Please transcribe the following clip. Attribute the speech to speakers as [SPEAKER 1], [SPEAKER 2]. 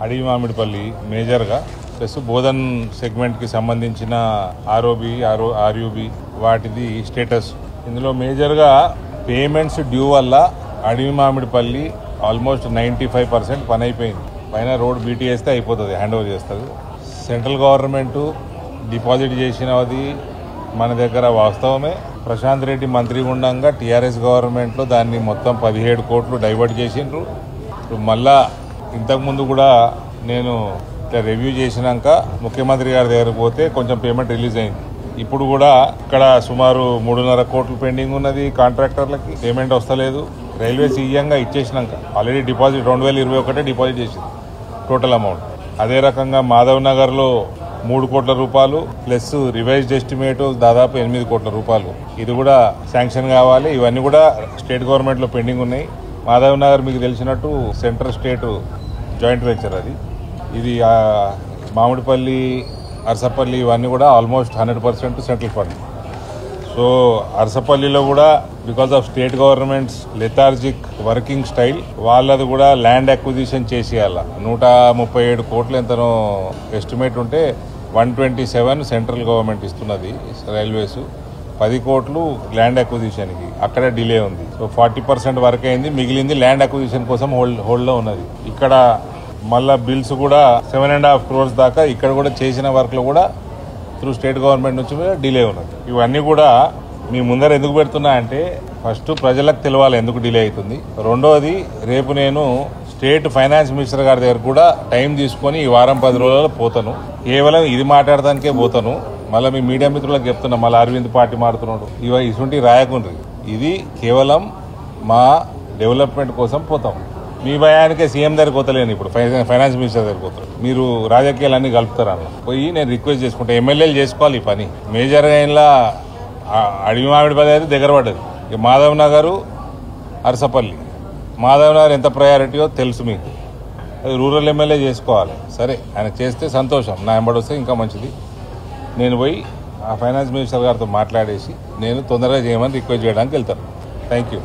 [SPEAKER 1] అడవి మామిడిపల్లి మేజర్గా ప్లస్ బోధన్ సెగ్మెంట్కి సంబంధించిన ఆర్యూబీ వాటిది స్టేటస్. ఇందులో మేజర్గా పేమెంట్స్ డ్యూ వల్ల అడవి మామిడిపల్లి ఆల్మోస్ట్ 95% పని అయిపోయింది. పైన రోడ్ బీటీ వేస్తే అయిపోతుంది, హ్యాండ్ ఓవర్ చేస్తుంది. సెంట్రల్ గవర్నమెంట్ డిపాజిట్ చేసినది మన దగ్గర వాస్తవమే. ప్రశాంత్ రెడ్డి మంత్రి ఉండగా టీఆర్ఎస్ గవర్నమెంట్లో దాన్ని మొత్తం 17 కోట్లు డైవర్ట్ చేసిండ్రు. మళ్ళా ఇంతకుముందు కూడా నేను రివ్యూ చేసినాక ముఖ్యమంత్రి గారి దగ్గరకు పోతే కొంచెం పేమెంట్ రిలీజ్ అయింది. ఇప్పుడు కూడా ఇక్కడ సుమారు 3.5 కోట్లు పెండింగ్ ఉన్నది. కాంట్రాక్టర్లకి పేమెంట్ వస్తలేదు. రైల్వేస్ ఇయ్యంగా ఇచ్చేసినాక ఆల్రెడీ డిపాజిట్ 2021 డిపాజిట్ చేసింది టోటల్ అమౌంట్. అదే రకంగా మాధవ్ నగర్లో 3 కోట్ల రూపాయలు ప్లస్ రివైజ్డ్ ఎస్టిమేట్ దాదాపు 8 కోట్ల రూపాయలు. ఇది కూడా శాంక్షన్ కావాలి. ఇవన్నీ కూడా స్టేట్ గవర్నమెంట్లో పెండింగ్ ఉన్నాయి. మాధవ్ నగర్ మీకు తెలిసినట్టు సెంట్రల్ స్టేట్ జాయింట్ వెంచర్ అది. ఇది మామిడిపల్లి, అరసపల్లి ఇవన్నీ కూడా ఆల్మోస్ట్ 100% సెంట్రల్ ఫండ్. సో అరసపల్లిలో కూడా because of state governments lethargic working style వాళ్ళది కూడా ల్యాండ్ అక్విజిషన్ చేసేయాల. 137 కోట్లు ఎంతనో ఎస్టిమేట్ ఉంటే 127 సెంట్రల్ గవర్నమెంట్ ఇస్తున్నది. రైల్వేస్ 10 కోట్లు ల్యాండ్ అక్విజిషన్కి, అక్కడ డిలే ఉంది. సో 40% వర్క్ అయింది, మిగిలింది ల్యాండ్ అక్విజిషన్ కోసం హోల్డ్లో ఉన్నది. ఇక్కడ మళ్ళా బిల్స్ కూడా 7.5 crores దాకా ఇక్కడ కూడా చేసిన వర్క్లో కూడా త్రూ స్టేట్ గవర్నమెంట్ నుంచి డిలే ఉన్నది. ఇవన్నీ కూడా మీ ముందర ఎందుకు పెడుతున్నా అంటే ఫస్ట్ ప్రజలకు తెలవాలి ఎందుకు డిలే అవుతుంది. రెండోది రేపు నేను స్టేట్ ఫైనాన్స్ మినిస్టర్ గారి దగ్గర కూడా టైం తీసుకొని ఈ వారం 10 రోజుల్లో పోతాను. కేవలం ఇది మాట్లాడడానికే పోతాను. మళ్ళీ మీ మీడియా మిత్రులకు చెప్తున్నా, మళ్ళీ అరవింద్ పార్టీ మారుతున్నాడు ఇటువంటి రాయకుండ్రి. ఇది కేవలం మా డెవలప్మెంట్ కోసం పోతాం. మీ భయానికే సీఎం దగ్గరికి పోతలేను, ఇప్పుడు ఫైనాన్స్ మినిస్టర్ దగ్గరికి పోతారు. మీరు రాజకీయాలన్నీ కలుపుతారన్న పోయి నేను రిక్వెస్ట్ చేసుకుంటా, ఎమ్మెల్యేలు చేసుకోవాలి ఈ పని. మేజర్గా ఇలా అడవి మామిడిపల్లి అయితే దగ్గర పడ్డది. ఇక మాధవ్ నగరు, అరసపల్లి. మాధవ్ నగర్ ఎంత ప్రయారిటీయో తెలుసు మీకు. అది రూరల్ ఎమ్మెల్యే చేసుకోవాలి. సరే, ఆయన చేస్తే సంతోషం, నా ఎంబడి వస్తే ఇంకా మంచిది. నేను పోయి ఆ ఫైనాన్స్ మినిస్టర్ గారితో మాట్లాడేసి నేను తొందరగా చేయమని రిక్వెస్ట్ చేయడానికి వెళ్తాను. Thank you.